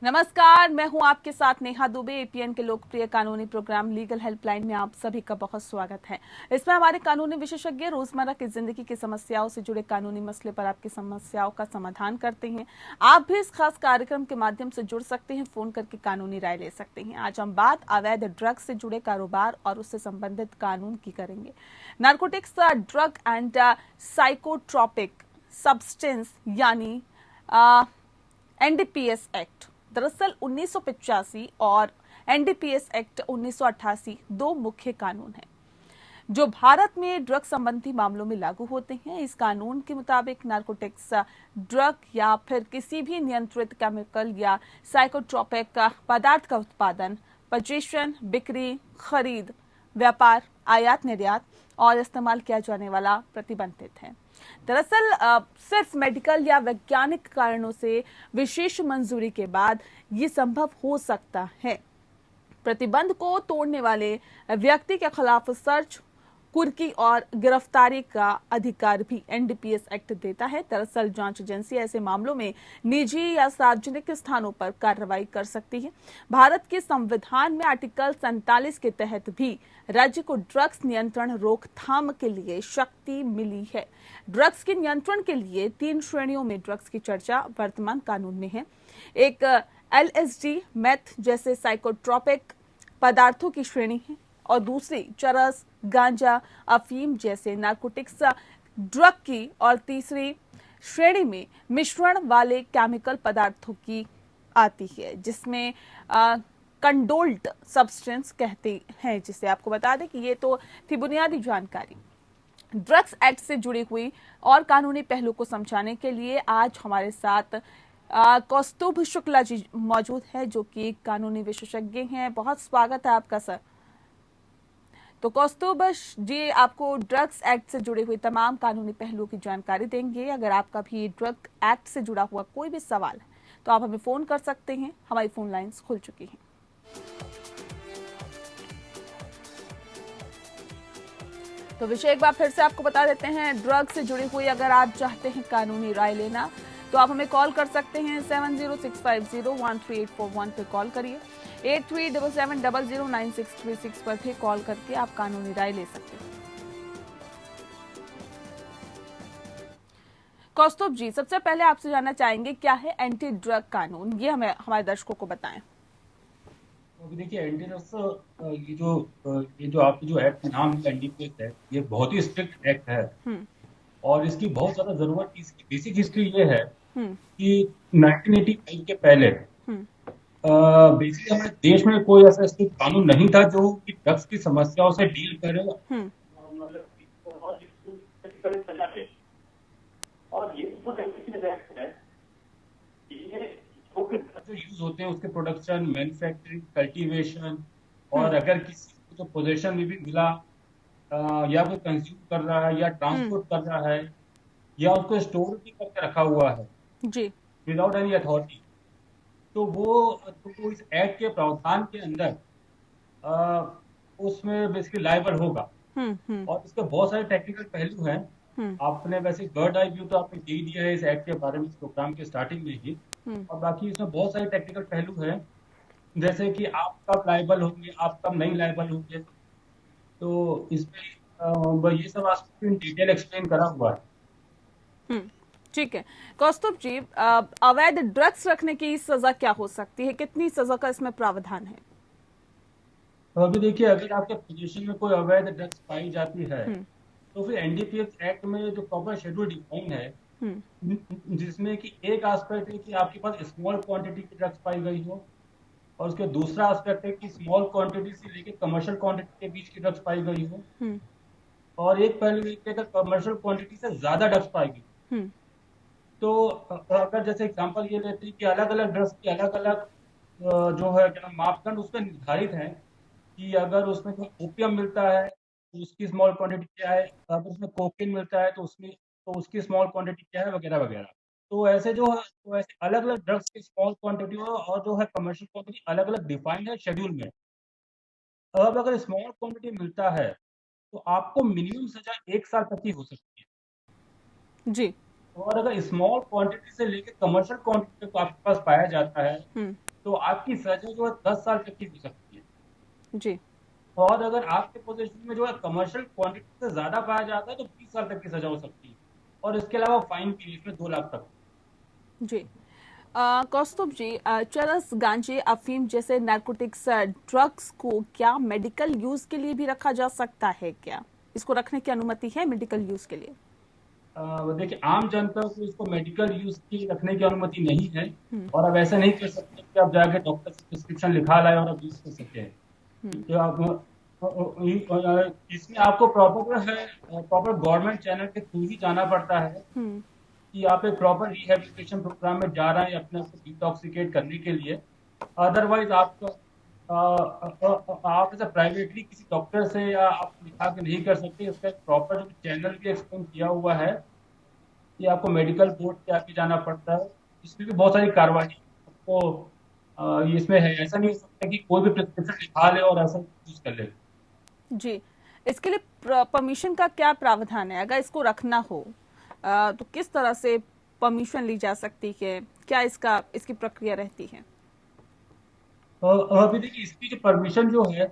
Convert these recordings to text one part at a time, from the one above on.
नमस्कार, मैं हूं आपके साथ नेहा दुबे। एपीएन के लोकप्रिय कानूनी प्रोग्राम लीगल हेल्पलाइन में आप सभी का बहुत स्वागत है। इसमें हमारे कानूनी विशेषज्ञ रोजमर्रा की जिंदगी की समस्याओं से जुड़े कानूनी मसले पर आपकी समस्याओं का समाधान करते हैं। आप भी इस खास कार्यक्रम के माध्यम से जुड़ सकते हैं, फोन करके कानूनी राय ले सकते हैं। आज हम बात अवैध ड्रग्स से जुड़े कारोबार और उससे संबंधित कानून की करेंगे। Narcotics drug and psychotropic substance यानी एनडीपीएस एक्ट। दरअसल 1985 और एनडीपीएस एक्ट 1988 दो मुख्य कानून हैं जो भारत में ड्रग संबंधी मामलों में लागू होते हैं। इस कानून के मुताबिक नारकोटिक्स ड्रग या फिर किसी भी नियंत्रित केमिकल या साइकोट्रोपिक पदार्थ का उत्पादन, पोजीशन, बिक्री, खरीद, व्यापार, आयात निर्यात और इस्तेमाल किया जाने वाला प्रतिबंधित है। दरअसल सिर्फ मेडिकल या वैज्ञानिक कारणों से विशेष मंजूरी के बाद ये संभव हो सकता है। प्रतिबंध को तोड़ने वाले व्यक्ति के खिलाफ सर्च, कुर्की और गिरफ्तारी का अधिकार भी एनडीपीएस एक्ट देता है। दरअसल जांच एजेंसी ऐसे मामलों में निजी या सार्वजनिक स्थानों पर कार्रवाई कर सकती है। भारत के संविधान में आर्टिकल 47 के तहत भी राज्य को ड्रग्स नियंत्रण रोकथाम के लिए शक्ति मिली है। ड्रग्स के नियंत्रण के लिए 3 श्रेणियों में ड्रग्स की चर्चा वर्तमान कानून में है। एक एलएसडी, मेथ जैसे साइकोट्रोपिक पदार्थों की श्रेणी है और दूसरी चरस, गांजा, अफीम जैसे नारकोटिक्स ड्रग की और तीसरी श्रेणी में मिश्रण वाले केमिकल पदार्थों की आती है जिसमें कंडोल्ड सब्सटेंस कहते हैं, जिसे आपको बता दें कि ये तो थी बुनियादी जानकारी। ड्रग्स एक्ट से जुड़ी हुई और कानूनी पहलू को समझाने के लिए आज हमारे साथ कौस्तुभ शुक्ला जी मौजूद है जो कि कानूनी विशेषज्ञ हैं। बहुत स्वागत है आपका सर। तो कौस्तुभ जी आपको ड्रग्स एक्ट से जुड़े हुए तमाम कानूनी पहलुओं की जानकारी देंगे। अगर आपका भी ड्रग एक्ट से जुड़ा हुआ कोई भी सवाल है तो आप हमें फोन कर सकते हैं। हमारी फोन लाइंस खुल चुकी हैं। तो विषय एक बार फिर से आपको बता देते हैं। ड्रग से जुड़ी हुई अगर आप चाहते हैं कानूनी राय लेना तो आप हमें कॉल कर सकते हैं। 7065013841 पे कॉल करिए। 8377009636 पर भी कॉल करके आप कानूनी राय ले सकते हैं। कौस्तुभ जी, सबसे पहले आपसे जानना चाहेंगे क्या है एंटी ड्रग कानून, ये हमें हमारे दर्शकों को बताएं। अभी देखिए एंटी ड्रग्स ये जो आपकी जो एक्ट नाम है एनडीपीएस एक्ट, ये बहुत ही स्ट्रिक्ट एक्ट है और इसकी बहुत ज्यादा जरूरत। इसकी बेसिक हिस्ट्री ये है कि 1985 के पहले बेसिकली हमारे देश में कोई ऐसा स्ट्रिक्ट कानून नहीं था जो कि ड्रग्स की समस्याओं से डील करे और ये जो यूज होते हैं उसके प्रोडक्शन, मैन्युफैक्चरिंग, कल्टीवेशन और अगर किसी को तो पोजेशन में भी मिला या कोई कंज्यूम कर रहा है या ट्रांसपोर्ट कर रहा है या उसको स्टोर भी करके रखा हुआ है जी विदाउट एनी अथॉरिटी, तो वो इस एक्ट के प्रावधान के अंदर उसमें बेसिकली लायबल होगा। और इसके बहुत सारे टेक्निकल पहलू हैं। आपने वैसे बर्ड आई व्यू तो आपने दे दिया है इस एक्ट के बारे में इस प्रोग्राम के स्टार्टिंग में ही, और बाकी इसमें बहुत सारे टेक्निकल पहलू हैं जैसे कि आप कब लायबल होंगे, आप कब नहीं लायबल होंगे। तो इसमें ये सब आपको इन डिटेल एक्सप्लेन करा हुआ है। ठीक है कौस्तुभ जी, अवैध ड्रग्स रखने की सजा क्या हो सकती है, कितनी सजा का इसमें प्रावधान है? तो अभी देखिए अगर आपके पोजीशन में कोई अवैध ड्रग्स पाई जाती है तो फिर एनडीपीएस एक्ट में जो प्रॉपर शेड्यूल डिफाइन है जिसमें कि एक एस्पेक्ट है कि आपके पास स्मॉल क्वांटिटी की ड्रग्स पाई गई हो और उसके दूसरा एस्पेक्ट है कि स्मॉल क्वांटिटी से लेकर कमर्शियल क्वांटिटी के बीच की ड्रग्स पाई गई हो, और एक पहलू ये अगर कमर्शियल क्वांटिटी से ज्यादा ड्रग्स पाई गई तो अगर जैसे एग्जांपल ये लेते हैं कि अलग अलग ड्रग्स की अलग अलग जो है क्या मापदंड उसमें निर्धारित है कि अगर उसमें कोई ओपियम मिलता है तो उसकी स्मॉल क्वांटिटी क्या है, अगर उसमें कोकेन मिलता है तो उसकी स्मॉल क्वांटिटी क्या है, वगैरह वगैरह। तो ऐसे जो है तो ऐसे अलग अलग ड्रग्स की स्मॉल क्वांटिटी और जो है कमर्शियल क्वांटिटी अलग अलग डिफाइंड है शेड्यूल में। अब अगर स्मॉल क्वांटिटी मिलता है तो आपको मिनिमम सजा 1 साल तक की हो सकती है जी। और अगर स्मॉल क्वांटिटी से लेकर कमर्शियल क्वांटिटी तक आपके पास पाया जाता है तो आपकी सजा जो है 10 साल तक की हो सकती है। जी। और अगर आपके पोजीशन में जो है कमर्शियल क्वांटिटी से ज्यादा पाया जाता है तो 20 साल तक की सजा हो सकती है, और इसके अलावा फाइन भी है, इसमें 2 लाख तक। जी। कौस्तुभ जी, चरस, गांजे, अफीम जैसे नारकोटिक्स ड्रग्स को क्या मेडिकल यूज के लिए भी रखा जा सकता है? क्या इसको रखने की अनुमति है मेडिकल यूज के लिए? देखिए, आम जनता को इसको मेडिकल यूज की रखने की अनुमति नहीं है, हम्म। और अब ऐसा नहीं कर सकते कि आप जाके डॉक्टर से प्रिस्क्रिप्शन लिखा लाए और आप यूज कर सकते हैं। हम्म। तो आप इसमें आपको प्रॉपर गवर्नमेंट चैनल के थ्रू ही जाना पड़ता है, हम्म। कि आप एक प्रॉपर रिहेबिलिटेशन प्रोग्राम में जा रहे हैं अपने आप को डिटॉक्सिकेट करने के लिए। अदरवाइज आप ऐसे प्राइवेटली किसी डॉक्टर से या आप लिखा के नहीं कर सकते। इसका एक प्रॉपर जो चैनल भी एक्सप्लेन किया हुआ है कि आपको मेडिकल बोर्ड के आगे जाना पड़ता है। इसमें भी बहुत सारी कार्रवाई आपको इसमें है। ऐसा नहीं हो सकता कि कोई भी प्रिस्क्रिप्शन लिखा ले और ऐसा यूज कर ले। जी। इसके लिए परमिशन का क्या प्रावधान है? अगर इसको रखना हो तो किस तरह से परमिशन ली जा सकती है? क्या इसकी प्रक्रिया रहती है? अभी देखिए, इसकी जो परमिशन जो है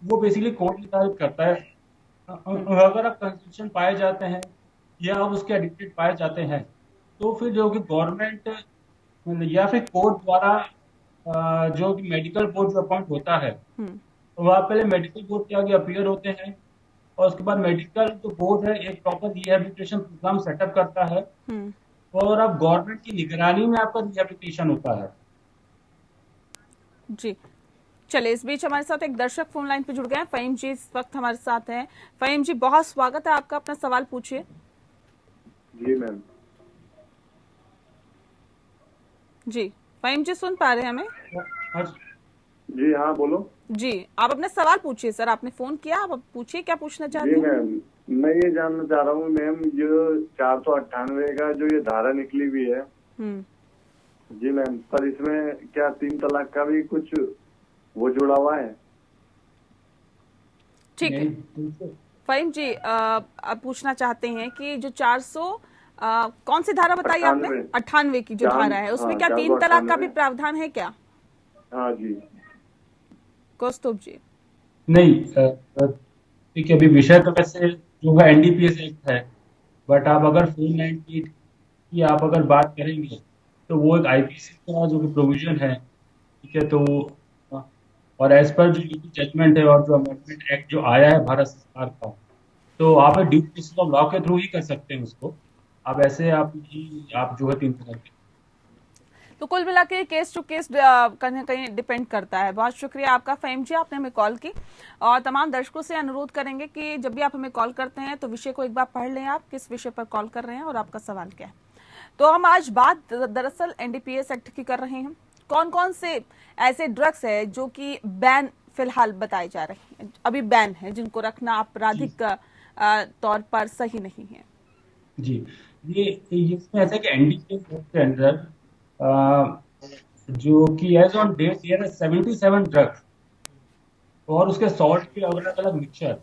वो बेसिकली कोर्ट निर्धारित करता है। हम्म। अगर आप कंस्टिट्यूशन पाए जाते हैं या आप उसके एडिक्टेड पाए जाते हैं, तो फिर जो कि गवर्नमेंट या फिर कोर्ट द्वारा जो कि मेडिकल बोर्ड जो अपॉइंट होता है, हम्म। तो वहाँ पहले मेडिकल बोर्ड के आगे अपीयर होते हैं, और उसके बाद मेडिकल जो बोर्ड है एक प्रॉपर रिहेबिलिटेशन प्रोग्राम सेटअप करता है, हम्म। और अब गवर्नमेंट की निगरानी में आपका रिहेबिलिटेशन होता है। जी। चलिए, इस बीच हमारे साथ एक दर्शक फोन लाइन पे जुड़ गए हैं। फहीम जी इस वक्त हमारे साथ हैं। फहीम जी, बहुत स्वागत है आपका, अपना सवाल पूछिए। जी मैम। जी। फहीम जी, सुन पा रहे हैं हमें? और जी हाँ, बोलो। जी, आप अपना सवाल पूछिए सर। आपने फोन किया, आप पूछिए क्या पूछना जी चाहते हैं। मैम, मैं ये जानना चाह रहा हूँ मैम, जो 498 का जो ये धारा निकली हुई है। हम्म। जी मैम, पर इसमें क्या 3 तलाक का भी कुछ वो जुड़ा हुआ है? ठीक है। नहीं, फहीम जी, आप पूछना चाहते हैं कि जो 400 कौन सी धारा बताई आपने? 98। 98 की जो धारा है, उसमें हाँ, क्या 3 तलाक का भी 498। प्रावधान है क्या? हाँ जी। कौस्तुभ जी। नहीं, ठीक है। अभी विषय तो वैसे जो है एनडीपीएस एक्ट है, बट आप अगर 498 की आप अगर बात करेंगे तो वो एक आईपीसी का जो कि प्रोविजन है, ठीक है। तो अ, और एज पर जो यूपी जजमेंट है और जो अमेंडमेंट एक्ट जो आया है भारत सरकार का, तो आप ड्यू प्रोसेस ऑफ लॉ के थ्रू ही कर सकते हैं उसको। आप ऐसे आप नहीं, आप जो है 3 तरह के। तो कुल मिला के केस टू केस कहीं ना कहीं डिपेंड करता है। बहुत शुक्रिया आपका फहीम जी, आपने हमें कॉल की। और तमाम दर्शकों से अनुरोध करेंगे कि जब भी आप हमें कॉल करते हैं तो विषय को एक बार पढ़ लें, आप किस विषय पर कॉल कर रहे हैं और आपका सवाल क्या है। तो हम आज बात दरअसल एनडीपीएस एक्ट की कर रहे हैं। कौन कौन से ऐसे ड्रग्स है जो कि बैन फिलहाल बताए जा रहे हैं, अभी बैन है, जिनको रखना जी आपराधिक तौर पर सही नहीं है? जी। ये इसमें ऐसा है कि एनडीपीएस एक्ट के अंदर अ, जो कि as on date there are 77 drugs, और उसके सॉल्ट के अलग अलग मिक्सचर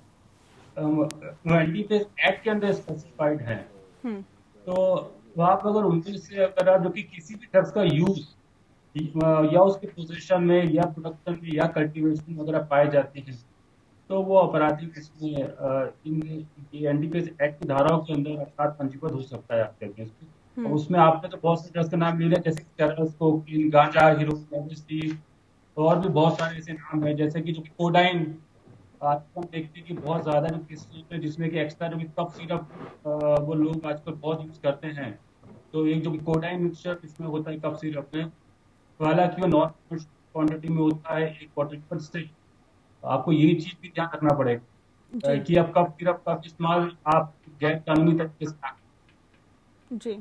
एनडीपीएस एक्ट के अंदर स्पेसिफाइड है। हम्म। तो वहां पर अगर उनमें से अगर आप जो कि किसी भी ड्रग्स का यूज या उसके पोजीशन में या प्रोडक्शन में या कल्टीवेशन में अगर आप पाए जाते हैं, तो वो आपराधिक इसमें इन एनडीपीएस एक्ट की धाराओं के अंदर अपराध पंजीबद्ध हो सकता है आपके अगेंस्ट। और हम्म। उसमें आपने तो बहुत से ड्रग्स के नाम ले लिया, जैसे चरस, कोकीन, गांजा, हीरोइन, LSD, और भी बहुत सारे ऐसे नाम हैं, जैसे कि जो कि कोडाइन। आजकल हम देखते हैं कि बहुत ज्यादा जो केसेस होते हैं जिसमें कि एक्स्ट्रा जो कि कफ सिरप वो लोग आजकल बहुत यूज करते हैं। तो एक जो कि कोडाइन मिक्सचर इसमें होता है कफ सिरप में, तो हालांकि वो नॉन क्वांटिटी में होता है एक बॉटल पर से। आपको यही चीज भी ध्यान रखना पड़ेगा जी। कि आप कफ सिरप का इस्तेमाल आप गैर कानूनी तरीके से ना करें। जी।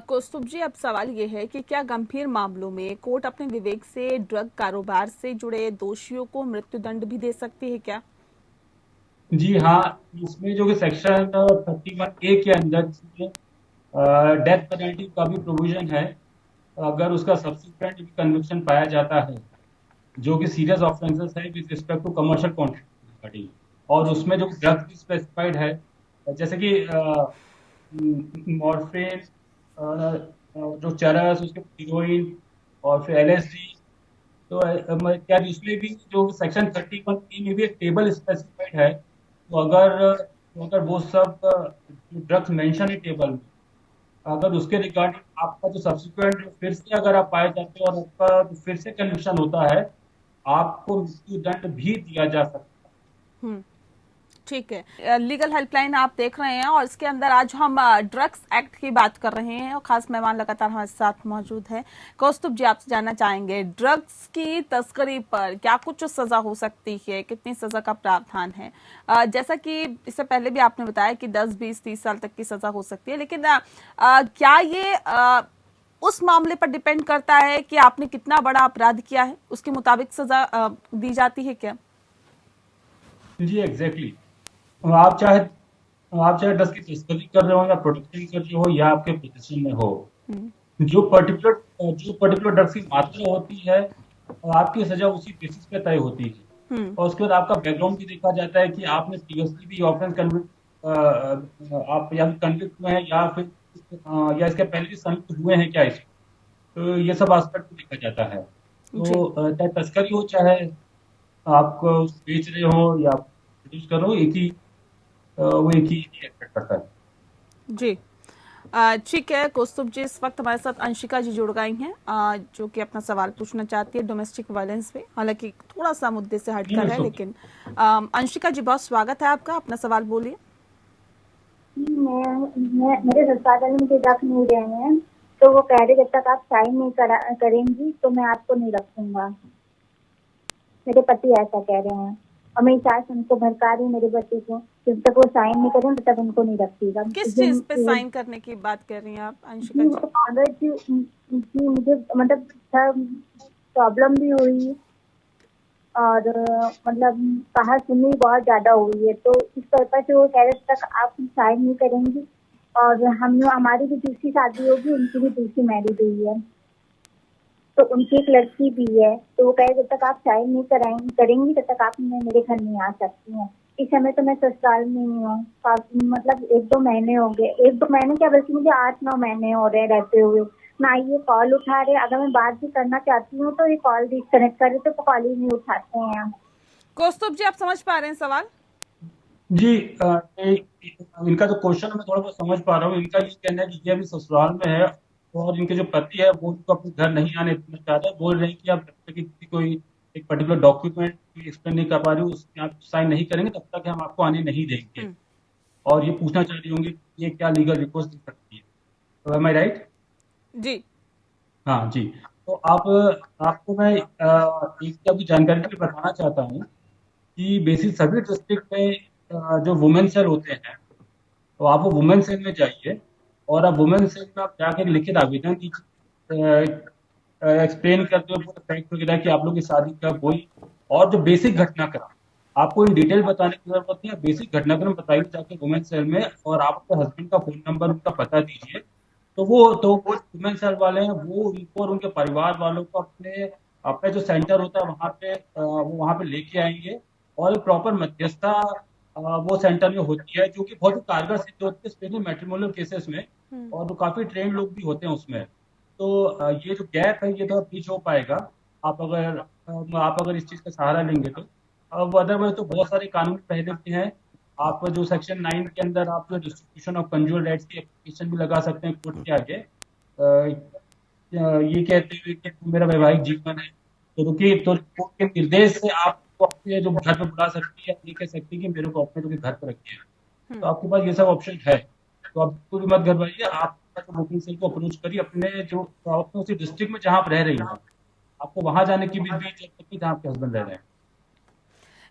कौस्तुभ जी, अब सवाल ये है कि क्या गंभीर मामलों में कोर्ट अपने विवेक से ड्रग कारोबार से जुड़े दोषियों को मृत्युदंड भी दे सकती है क्या? जी हाँ, इसमें जो कि सेक्शन 31A के अंदर डेथ पेनल्टी का भी प्रोविजन है, अगर उसका सब्सिक्वेंट कन्विक्शन पाया जाता है, जो कि सीरियस ऑफेंसेस है with respect to commercial quantity. और जी। उसमें जो ड्रग्स भी स्पेसिफाइड है, जैसे कि मॉर्फिन, जो चरस, उसके हीरोइन, और फिर LSD, तो क्या इसमें भी जो सेक्शन 31 में भी एक टेबल स्पेसिफाइड है, तो अगर वो सब जो ड्रग्स मेंशन है टेबल में, अगर उसके रिगार्डिंग आपका जो सब्सिक्वेंट फिर से अगर आप पाए जाते हो और आपका जो फिर से कन्विक्शन होता है, आपको मृत्यु दंड भी दिया जा सकता हम्म, ठीक है। लीगल हेल्पलाइन आप देख रहे हैं और इसके अंदर आज हम ड्रग्स एक्ट की बात कर रहे हैं और खास मेहमान लगातार हमारे साथ मौजूद है। कौस्तुभ जी, आपसे जानना चाहेंगे ड्रग्स की तस्करी पर क्या कुछ सजा हो सकती है, कितनी सजा का प्रावधान है? जैसा कि इससे पहले भी आपने बताया कि 10, 20, 30 साल तक की सजा हो सकती है, लेकिन क्या ये उस मामले पर डिपेंड करता है कि आपने कितना बड़ा अपराध किया है, उसके मुताबिक सजा दी जाती है क्या? है। जी एग्जैक्टली। आप चाहे आप चाहे ड्रग्स की तस्करी कर रहे हो या प्रोडक्शन कर रहे हो या आपके पोजीशन में हो, हम्म, जो पर्टिकुलर ड्रग्स की मात्रा होती है, आपकी सजा उसी बेसिस पे तय होती है। हम्म, और उसके बाद आपका बैकग्राउंड भी देखा जाता है कि आपने प्रीवियसली भी ऑफेंस कन्विक्ट, आप या फिर कन्विक्ट हुए हैं या फिर या इसके पहले भी संयुक्त हुए हैं क्या इसमें। तो ये सब एस्पेक्ट को देखा जाता है। जी तो चाहे तस्करी हो, चाहे आप बेच रहे हो या प्रोड्यूस कर रहे हो, वो एक ही एक्सपेक्ट करता है। जी। ठीक है कौस्तुभ जी, इस वक्त हमारे साथ अंशिका जी जुड़ गई हैं, जो कि अपना सवाल पूछना चाहती है डोमेस्टिक वायलेंस पे, हालांकि थोड़ा सा मुद्दे से नहीं हटकर नहीं, है, सो लेकिन अंशिका जी बहुत स्वागत है आपका, अपना सवाल बोलिए। मेरे ससुराल वाले मुझे रख नहीं रहे हैं, तो वो कह रहे जब तक आप साइन नहीं करेंगी तो मैं आपको नहीं रखूंगा। मेरे पति ऐसा कह रहे हैं और मेरी सास उनको भड़का रही है मेरे पति को, जब तक वो साइन नहीं करें तब तक उनको नहीं रखीगा। किस चीज पे साइन करने की बात कर रही हैं आप अंशिका जी, जी? वो कागज की मुझे मतलब प्रॉब्लम भी हुई और मतलब कहा सुनी बहुत ज्यादा हुई है, तो इस पर्पज से वो कह रहे तक आप साइन नहीं करेंगी। और हम हमारी भी दूसरी शादी होगी, उनकी भी दूसरी मैरिज हुई है, तो उनकी एक लड़की भी है, तो वो कहे जब तक आप साइन नहीं करेंगी तब तक आप मेरे घर नहीं आ सकती हैं। इस समय तो मैं ससुराल में ही हूँ, मतलब 1-2 महीने हो गए, 1-2 महीने क्या बल्कि मुझे 8-9 महीने हो रहे रहते हुए। ना ये कॉल उठा रहे, अगर मैं बात भी करना चाहती हूँ तो ये कॉल डिस्कनेक्ट कर रहे, तो कॉल ही नहीं उठाते हैं। कौस्तुभ जी, आप समझ पा रहे हैं सवाल? जी, इनका जो क्वेश्चन मैं थोड़ा बहुत समझ पा रहा हूँ। इनका ये कहना है कि ये अभी ससुराल में है और इनके जो पति है वो उनको अपने घर नहीं आने देना चाहते हैं। बोल रहे हैं कि आप जब तक कि किसी कोई एक पर्टिकुलर डॉक्यूमेंट एक्सप्लेन नहीं कर पा रही हो, उसमें आप साइन नहीं करेंगे, तब तक हम आपको आने नहीं देंगे। हम्म, और ये पूछना चाह रही होंगे कि ये क्या लीगल रिकोर्स दे सकती है। तो एम आई राइट? जी हाँ जी। तो आपको मैं एक अभी जानकारी के लिए बताना चाहता हूँ कि बेसिक सभी डिस्ट्रिक्ट में जो वुमेन सेल होते हैं, तो आप वो वुमेन सेल में जाइए और आप वुमेन सेल में आप जाकर लिखित आवेदन दीजिए, एक्सप्लेन करते हुए पूरे फैक्ट वगैरह कि आप लोग की शादी कब हुई और जो बेसिक घटनाक्रम, आपको इन डिटेल बताने की जरूरत नहीं है। बेसिक घटनाक्रम बताइए जाके वुमेन सेल में, और आप अपने हस्बैंड का फोन नंबर, उनका पता दीजिए। तो वो वुमेन सेल वाले हैं, वो उनको और उनके परिवार वालों को अपने अपने जो सेंटर होता है वहाँ पे वो वहाँ पे लेके आएंगे। और प्रॉपर मध्यस्थता वो सेंटर में होती है, जो कि बहुत ही कारगर सिद्ध होती है, स्पेशली मैट्रिमोनियल केसेस में। हम्म, और जो काफी ट्रेंड लोग भी होते हैं उसमें। तो ये जो गैप है ये थोड़ा ब्रीच हो पाएगा, आप अगर इस चीज का सहारा लेंगे तो। अब अदरवाइज तो बहुत सारे कानून पहले भी हैं। आप जो सेक्शन 9 के अंदर आप जो डिस्ट्रीब्यूशन ऑफ कंज्यूमर राइट्स की एप्लीकेशन भी लगा सकते हैं कोर्ट के आगे, ये कहते हुए कि मेरा वैवाहिक जीवन है, तो रुकिए, तो कोर्ट के निर्देश से आपको अपने जो घर पे बुला सकती है, ये कह सकती है कि मेरे को अपने जो कि घर पे रखिए। तो हम्म, आपके पास ये सब ऑप्शन है। तो आप बिल्कुल भी मत घबराइए, आप बुकिंग सेल को अप्रोच करिए अपने जो अपने उसी डिस्ट्रिक्ट में जहाँ आप रह रही हैं। आपको वहां जाने की भी जरूरत नहीं जहाँ आपके हस्बैंड रह रहे हैं।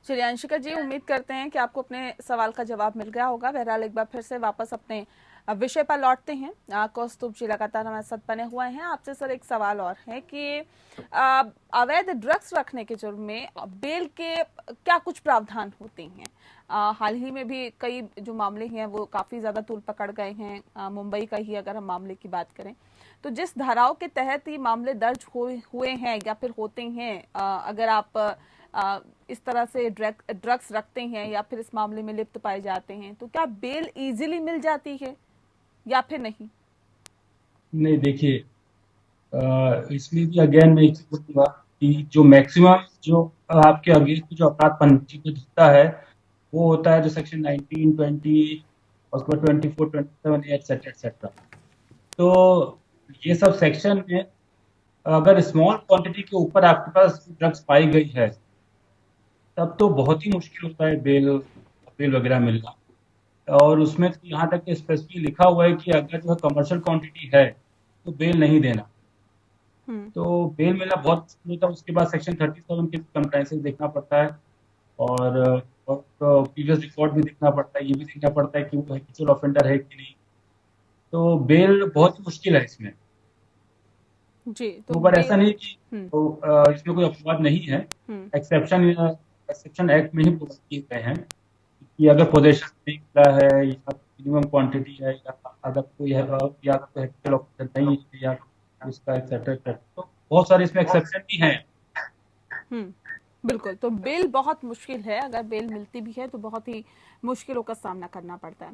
चलिए अंशिका जी, उम्मीद करते हैं कि आपको अपने सवाल का जवाब मिल गया होगा। बहरहाल एक बार फिर से वापस अपने विषय पर लौटते हैं। कौस्तुभ जी लगातार हमारे साथ बने हुए हैं। आपसे सर एक सवाल और है कि अवैध ड्रग्स रखने के जुर्म में बेल के क्या कुछ प्रावधान होते हैं? हाल ही में भी कई जो मामले हैं वो काफी ज्यादा तूल पकड़ गए हैं। मुंबई का ही अगर हम मामले की बात करें, तो जिस धाराओं के तहत ये मामले दर्ज हुए हैं या फिर होते हैं, अगर आप इस तरह से ड्रग्स रखते हैं या फिर इस मामले में लिप्त पाए जाते हैं, तो क्या बेल इजीली मिल जाती है या फिर नहीं? नहीं देखिए, इसमें भी अगेन मैं एक चीज बोलूंगा कि जो मैक्सिमम जो आपके अगेंस्ट जो अपराध पंजीकृत होता है वो होता है जो सेक्शन 19, 20 और उसके बाद 24, 27 एटसेट्रा एटसेट्रा। तो ये सब सेक्शन में अगर स्मॉल क्वांटिटी के ऊपर आपके पास ड्रग्स पाई गई है तब तो बहुत ही मुश्किल होता है बेल बेल वगैरह मिलना। और उसमें तो यहाँ तक कि स्पेसिफिकली लिखा हुआ है कि अगर जो है कमर्शियल क्वांटिटी है तो बेल नहीं देना। तो बेल मिलना बहुत मुश्किल होता है। उसके बाद सेक्शन 37 के कंप्लायंसेस देखना पड़ता है और प्रीवियस रिकॉर्ड भी देखना पड़ता है, ये भी देखना पड़ता है कि वो हैबिचुअल ऑफेंडर है कि नहीं। तो बेल बहुत ही मुश्किल है इसमें। जी तो पर ऐसा नहीं कि इसमें कोई अपवाद नहीं है। एक्सेप्शन एक्ट में ही प्रोवाइड किए गए हैं कि अगर पोजेशन नहीं मिला है या मिनिमम क्वांटिटी है या अगर कोई है या अगर कोई हैबिचुअल ऑफेंडर नहीं है या उसका एक्सेप्टेड, तो बहुत सारे इसमें एक्सेप्शन भी हैं। बिल्कुल। तो बेल बहुत मुश्किल है, अगर बेल मिलती भी है तो बहुत ही मुश्किलों का सामना करना पड़ता है।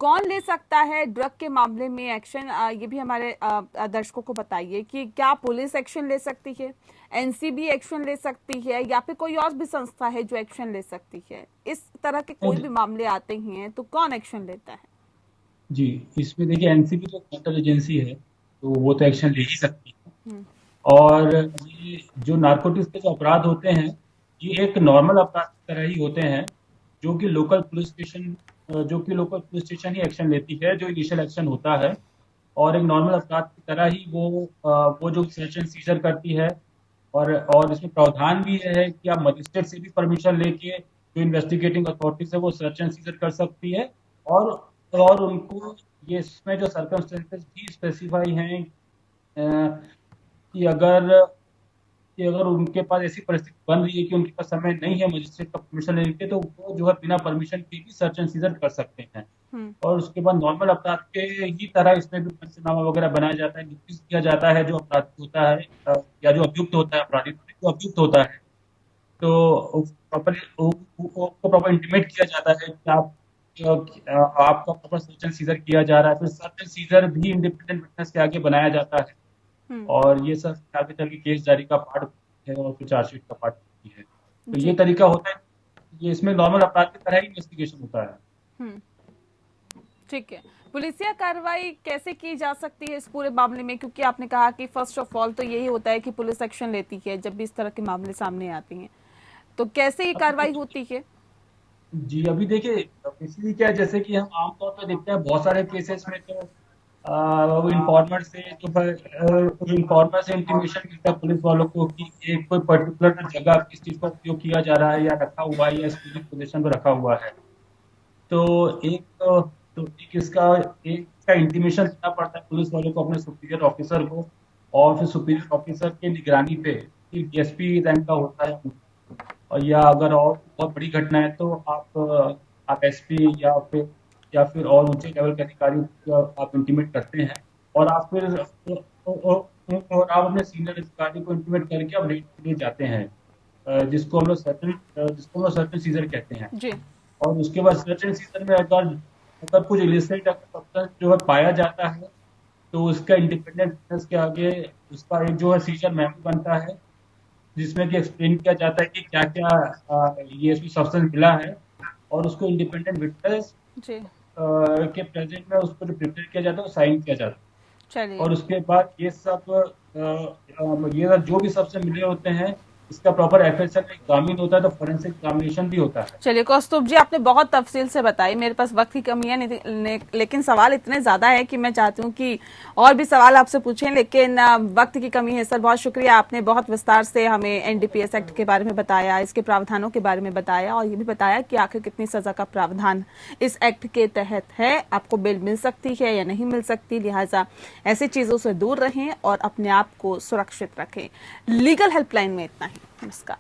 कौन ले सकता है ड्रग के मामले में एक्शन, ये भी हमारे दर्शकों को बताइए कि क्या पुलिस एक्शन ले सकती है, एनसीबी एक्शन ले सकती है या फिर कोई और भी संस्था है जो एक्शन ले सकती है? इस तरह के कोई भी मामले आते हैं तो कौन एक्शन लेता है? जी, इसमें देखिए एनसीबी तो सेंट्रल एजेंसी है तो वो तो एक्शन ले ही सकती है। और ये जो नारकोटिक्स के जो अपराध होते हैं ये एक नॉर्मल अपराध की तरह ही होते हैं जो कि लोकल पुलिस स्टेशन ही एक्शन लेती है, जो इनिशियल एक्शन होता है। और एक नॉर्मल अपराध की तरह ही वो जो सर्च एंड सीजर करती है। और इसमें प्रावधान भी है कि आप मजिस्ट्रेट से भी परमिशन लेके जो इन्वेस्टिगेटिंग अथॉरिटीज है वो सर्च एंड सीजर कर सकती है। और उनको ये इसमें जो सर्कमस्टेंसेस भी स्पेसिफाई हैं कि अगर उनके पास ऐसी परिस्थिति बन रही है कि उनके पास समय नहीं है मजिस्ट्रेट का परमिशन लेने के, तो वो जो है बिना परमिशन के भी सर्च एंड सीजर कर सकते हैं। और उसके बाद नॉर्मल अपराध के ही तरह इसमें भी पंचनामा वगैरह बनाया जाता है, नोटिस किया जाता है जो अपराधी होता है या जो अभियुक्त होता है, अपराधी जो अभियुक्त होता है तो प्रॉपर इंटीमेट किया जाता है कि आपका प्रॉपर सर्च एंड सीजर किया जा रहा है। फिर सर्च एंड सीजर भी इंडिपेंडेंट विटनेस के आगे बनाया जाता है और ये सब आगे चल के केस जारी का पार्ट है और फिर चार्जशीट का पार्ट भी है। तो ये तरीका होता है, ये इसमें नॉर्मल अपराध की तरह ही इन्वेस्टिगेशन होता है। ठीक है। पुलिसिया कार्रवाई कैसे की जा सकती है इस पूरे मामले में, क्योंकि आपने कहा कि फर्स्ट ऑफ ऑल तो यही होता है कि पुलिस एक्शन लेती है जब भी इस तरह के मामले सामने आते हैं, तो कैसे ये कार्रवाई होती है? जी अभी देखिए बेसिकली क्या है, जैसे कि हम आमतौर पर देखते हैं बहुत सारे केसेस में तो इन्फॉर्मर से इंटीमेशन मिलता है पुलिस वालों को कि एक कोई पर्टिकुलर जगह किस चीज का उपयोग किया जा रहा है या रखा हुआ है या एक्सक्लूसिव पोजीशन पर रखा हुआ है। तो एक इसका इंटीमेशन देना पड़ता है पुलिस वालों को अपने सुपीरियर ऑफिसर को, और फिर सुपीरियर ऑफिसर के निगरानी पे डीएसपी रैंक का होता है। और या अगर और बहुत बड़ी घटना है तो आप एसपी या फिर और ऊंचे लेवल के अधिकारी आप इंटीमेट करते हैं और आप फिर और आप अपने सीनियर अधिकारी को इंटीमेट करके आप रेड के लिए जाते हैं, जिसको हम लोग सर्च एंड सीजर कहते हैं। जी। और उसके बाद सर्च एंड सीजर में अगर कुछ इलिसिट सब्सटेंस जो है पाया जाता है तो उसका इंडिपेंडेंट विटनेस के आगे उसका एक जो है सीजर मेमो बनता है जिसमें कि एक्सप्लेन किया जाता है कि क्या क्या ये सब्सटेंस मिला है और उसको इंडिपेंडेंट विटनेस के प्रेजेंट में उसको जो प्रिपेयर किया जाता है वो साइन किया जाता है। और उसके बाद ये सब जो भी सबसे मिले होते हैं इसका प्रॉपर एफएसएल में एग्जामिन होता है, तो फोरेंसिक एग्जामिनेशन भी होता है। चलिए कौस्तुभ जी, आपने बहुत तफसील से बताई। मेरे पास वक्त की कमी है लेकिन सवाल इतने ज्यादा है कि मैं चाहती हूँ कि और भी सवाल आपसे पूछें, लेकिन वक्त की कमी है। सर बहुत शुक्रिया, आपने बहुत विस्तार से हमें एनडीपीएस एक्ट के बारे में बताया, इसके प्रावधानों के बारे में बताया और ये भी बताया कि आखिर कितनी सजा का प्रावधान इस एक्ट के तहत है, आपको बेल मिल सकती है या नहीं मिल सकती। लिहाजा ऐसी चीजों से दूर रहें और अपने आप को सुरक्षित रखें। लीगल हेल्पलाइन में इतना ही। नमस्कार।